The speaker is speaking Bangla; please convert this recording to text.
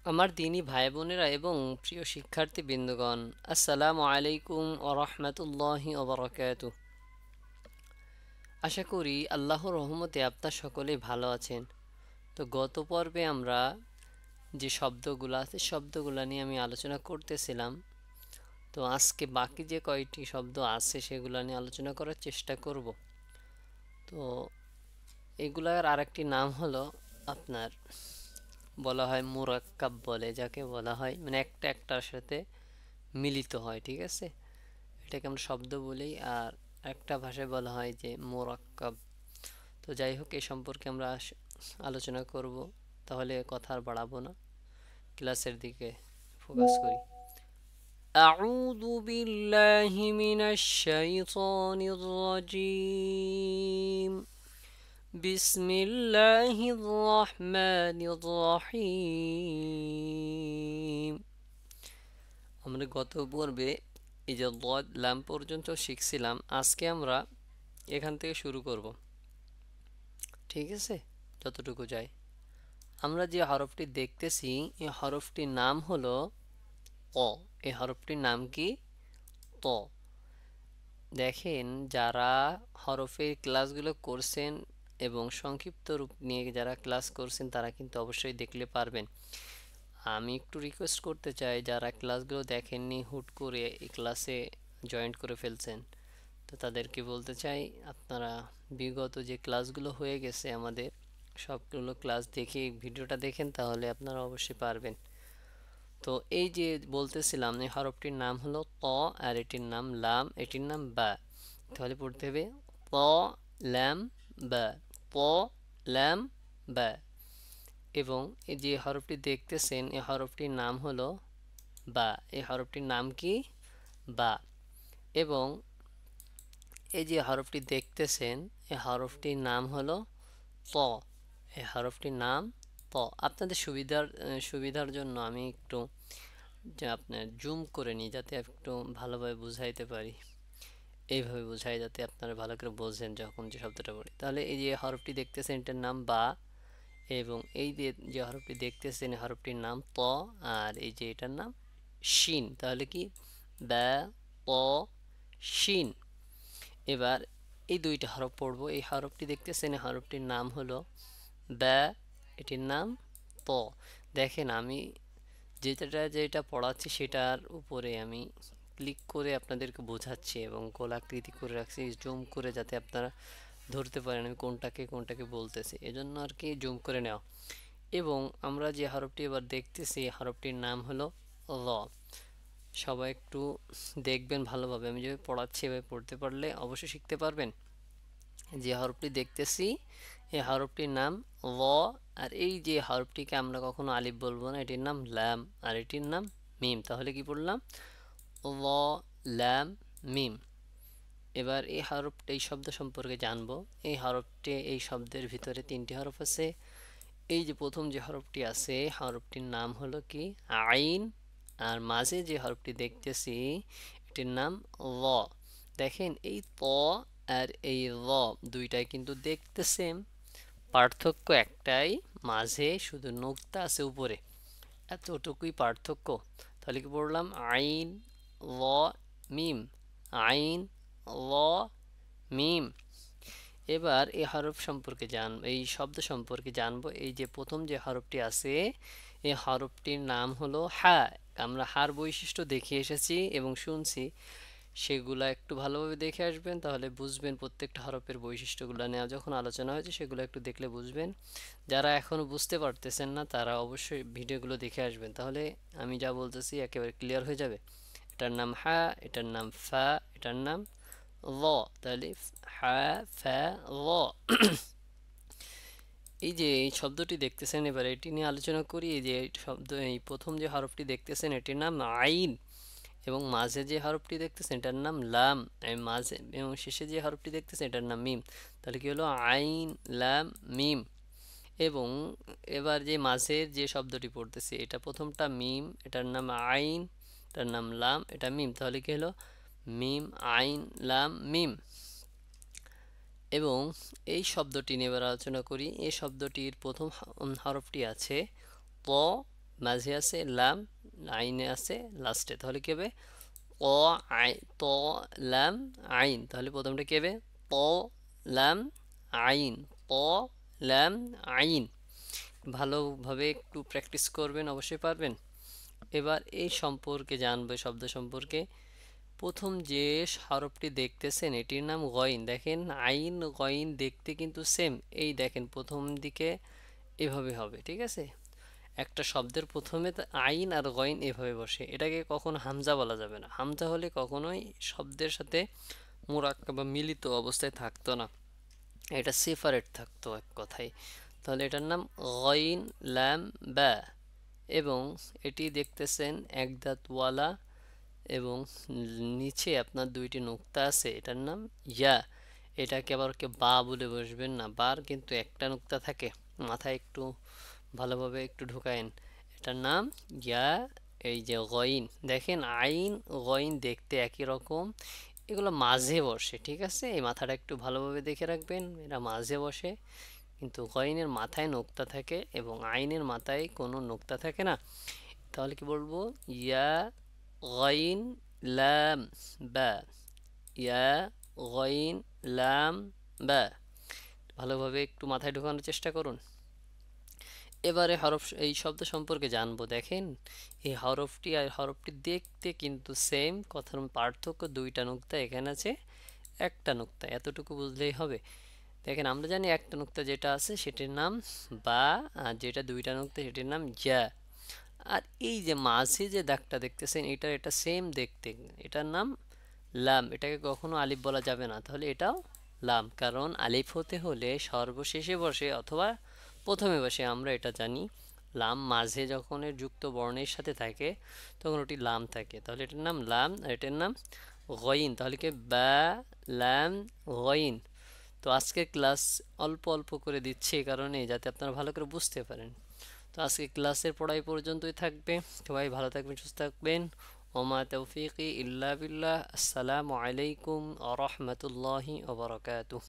আমার দিনী ভাই বোনেরা এবং প্রিয় শিক্ষার্থী বৃন্দগণ, আসসালামু আলাইকুম ওয়া রাহমাতুল্লাহি ওয়া বারাকাতুহু। আশা করি আল্লাহর রহমতে আপনারা সকলেই ভালো আছেন। তো গত পর্বে আমরা যে শব্দগুলো আছে শব্দগুলো নিয়ে আমি আলোচনা করতেছিলাম। তো আজকে বাকি যে কয়টি শব্দ আছে সেগুলো নিয়ে আলোচনা করার চেষ্টা করব। তো এগুলার আরেকটি নাম হলো আপনার বলা হয় মুরাক্কাব বলে, যাকে বলা হয় মানে একটা একটার সাথে মিলিত হয়, ঠিক আছে? এটাকে আমরা শব্দ বলি, আর একটা ভাষায় বলা হয় যে মোরাক্কাব। তো যাই হোক, এই সম্পর্কে আমরা আলোচনা করব। তাহলে কথা আর বাড়াবো না, ক্লাসের দিকে ফোকাস করি। আউযু বিল্লাহি মিনাশ শাইতানির রাজিম। বিসমিল্লাহির রহমানির রহিম। আমরা গত পর্বে এই যে লদ লাম পর্যন্ত শিখছিলাম, আজকে আমরা এখান থেকে শুরু করব, ঠিক আছে? যতটুকু যায়। আমরা যে হরফটি দেখতেছি এই হরফটির নাম হলো ত। এই হরফটির নাম কি? ত। দেখেন, যারা হরফের ক্লাসগুলো করছেন এবং সংক্ষিপ্ত রূপ নিয়ে যারা ক্লাস করছেন তারা কিন্তু অবশ্যই দেখলে পারবেন। আমি একটু রিকোয়েস্ট করতে চাই, যারা ক্লাসগুলো দেখেননি, হুট করে এই ক্লাসে জয়েন্ট করে ফেলছেন, তো তাদেরকে বলতে চাই আপনারা বিগত যে ক্লাসগুলো হয়ে গেছে আমাদের সবগুলো ক্লাস দেখে ভিডিওটা দেখেন, তাহলে আপনারা অবশ্যই পারবেন। তো এই যে বলতেছিলাম, এই হরফটির নাম হলো ত, আর এটির নাম লাম, এটির নাম বা। তাহলে পড়তে হবে প ল্যাম বা, প ল্যাম বা। এবং এই যে হরফটি দেখতেছেন এই হরফটির নাম হলো বা। এই হরফটির নাম কি? বা। এবং এই যে হরফটি দেখতেছেন এই হরফটির নাম হলো ত। এই হরফটির নাম ত। আপনাদের সুবিধার জন্য আমি একটু যে আপনার জুম করে নিই, যাতে একটু ভালোভাবে বুঝাইতে পারি। এইভাবে বুঝাই যাতে আপনারা ভালো করে বোঝেন যখন যে শব্দটা বলি। তাহলে এই যে হরফটি দেখতেছেন এটার নাম বা, এবং এই যে হরফটি দেখতেছেন এই হরফটির নাম ত, আর এই যে এটার নাম শিন। তাহলে কি? বা, ত, শিন। এবার এই দুইটা হরফ পড়বো। এই হরফটি দেখতেছেন এই হরফটির নাম হলো বা, এটির নাম ত। দেখেন, আমি যেটা পড়াচ্ছি সেটার উপরে আমি ক্লিক করে আপনাদেরকে বোঝাচ্ছি এবং গোলাকৃতি করে রাখছি জুম করে, যাতে আপনারা ধরতে পারেন আমি কোনটাকে বলতেছি, এজন্য আর কি জুম করে নেওয়া। এবং আমরা যে হরফটি এবার দেখতেছি হরফটির নাম হলো ল। সবাই একটু দেখবেন ভালোভাবে, আমি যেভাবে পড়াচ্ছি এভাবে পড়তে পারলে অবশ্যই শিখতে পারবেন। যে হরফটি দেখতেছি এই হরফটির নাম ল, আর এই যে হরফটিকে আমরা কখনো আলিফ বলবো না, এটির নাম ল্যাম, আর এটির নাম মিম। তাহলে কি পড়লাম? ল, ল্যাম, মিম। এবার এই শব্দ সম্পর্কে জানবো। এই শব্দের ভিতরে তিনটি হরফ আছে। এই যে প্রথম যে হরফটি আছে হরফটির নাম হলো কি? আইন। আর মাঝে যে হরফটি দেখতেছি এটির নাম ল। দেখেন, এই ত আর এই ল দুইটাই কিন্তু দেখতে সেম, পার্থক্য একটাই, মাঝে শুধু নোক্তা আছে উপরে, এতটুকুই পার্থক্য। তাহলে কি পড়লাম? আইন, ল, মিম, আইন, ল, মিম। এবার এই শব্দ সম্পর্কে জানবো। এই যে প্রথম যে হরফটি আছে এই হরফটির নাম হলো হা। আমরা হার বৈশিষ্ট্য দেখে এসেছি এবং শুনছি, সেগুলা একটু ভালোভাবে দেখে আসবেন, তাহলে বুঝবেন প্রত্যেকটা হরফের বৈশিষ্ট্যগুলো নেওয়া যখন আলোচনা হয়েছে সেগুলো একটু দেখলে বুঝবেন। যারা এখনও বুঝতে পারতেছেন না তারা অবশ্যই ভিডিওগুলো দেখে আসবেন, তাহলে আমি যা বলতেছি একেবারে ক্লিয়ার হয়ে যাবে। এটার নাম হা, এটার নাম ফা, এটার নাম ল। তাহলে হা, ফা, ল। এই যে এই শব্দটি দেখতেছেন, এবার এটি নিয়ে আলোচনা করি। এই যে এই প্রথম যে হরফটি দেখতেছেন এটির নাম আইন, এবং মাঝে যে হরফটি দেখতেছেন এটার নাম লাম, মাঝে এবং শেষে যে হরফটি দেখতেছেন এটার নাম মিম। তাহলে কি হলো? আইন, লাম, মিম। এবং এবার যে মাঝের যে শব্দটি পড়তেছি এটা প্রথমটা মিম, এটার নাম আইন, এটার নাম লাম, এটা মিম। তাহলে কি হলো? মিম, আইন, লাম, মিম। এবং এই শব্দটি নিয়ে এবার আলোচনা করি। এই শব্দটির প্রথম হরফটি আছে ত, মাঝে আছে লাম, আইনে আছে লাস্টে, তাহলে কি হবে ক আই ত লাম আইন, তাহলে প্রথমটা কি হবে ত লাম আইন, ত লাম আইন। ভালোভাবে একটু প্র্যাকটিস করবেন, অবশ্যই পারবেন। এবার এই সম্পর্কে জানবে, শব্দ সম্পর্কে। প্রথম যে হরফটি দেখতেছেন এটির নাম গইন। দেখেন আইন গইন দেখতে কিন্তু সেম। এই দেখেন প্রথম দিকে এভাবে হবে, ঠিক আছে? একটা শব্দের প্রথমে আইন আর গইন এভাবে বসে, এটাকে কখনো হামজা বলা যাবে না। হামজা হলে কখনোই শব্দের সাথে মোরাক্কাব বা মিলিত অবস্থায় থাকতো না, এটা সেপারেট থাকতো এক কথায়। তাহলে এটার নাম গইন ল্যাম বা। এবং এটি দেখতেছেন এক দাঁতওয়ালা এবং নিচে আপনার দুইটি নুক্তা আছে, এটার নাম ইয়া। এটাকে আবার কে বা বলে বসবেন না, বার কিন্তু একটা নুক্তা থাকে, মাথায় একটু ভালোভাবে একটু ঢুকায়েন। এটার নাম ইয়া। এই যে গইন, দেখেন আইন গইন দেখতে একই রকম, এগুলো মাঝে বসে, ঠিক আছে? এই মাথাটা একটু ভালোভাবে দেখে রাখবেন, এরা মাঝে বসে, কিন্তু গইনের মাথায় নোক্তা থাকে এবং আইনের মাথায় কোনো নোক্তা থাকে না। তাহলে কি বলবো ইয়া গইন লাম বা, ইয়া গইন লাম বা। ভালোভাবে একটু মাথায় ঢোকানোর চেষ্টা করুন। এবারে হরফ এই শব্দ সম্পর্কে জানবো। দেখেন এই হরফটি আর হরফটি দেখতে কিন্তু সেম, কথার পার্থক্য দুইটা নুক্তা এখানে আছে, একটা নুক্তা, এতটুকু বুঝলেই হবে। দেখেন আমরা জানি একটা নুক্তা যেটা আছে সেটির নাম বা, আর যেটা দুইটা নুক্তা সেটির নাম ইয়া। আর এই যে মাঝে যে দাগটা দেখতেছেন এটা সেম দেখতে, এটার নাম লাম। এটাকে কখনো আলিফ বলা যাবে না, তাহলে এটাও লাম, কারণ আলিফ হতে হলে সর্বশেষে বসে অথবা প্রথমে বসে, আমরা এটা জানি। লাম মাঝে যখন এর যুক্ত বর্ণের সাথে থাকে তখন ওটি লাম থাকে, তাহলে এটার নাম লাম আর এটার নাম গইন। তাহলে কি বা লাম গইন। তো আজকের ক্লাস অল্প অল্প করে দিচ্ছি এই কারণে যাতে আপনারা ভালো করে বুঝতে পারেন। তো আজকে ক্লাসের পড়াই পর্যন্তই থাকবে। সবাই ভালো থাকবেন, সুস্থ থাকবেন। ওমা তৌফিকি ইল্লা বিল্লাহ। আসসালামু আলাইকুম ওয়া রাহমাতুল্লাহি ওয়া বারাকাতুহু।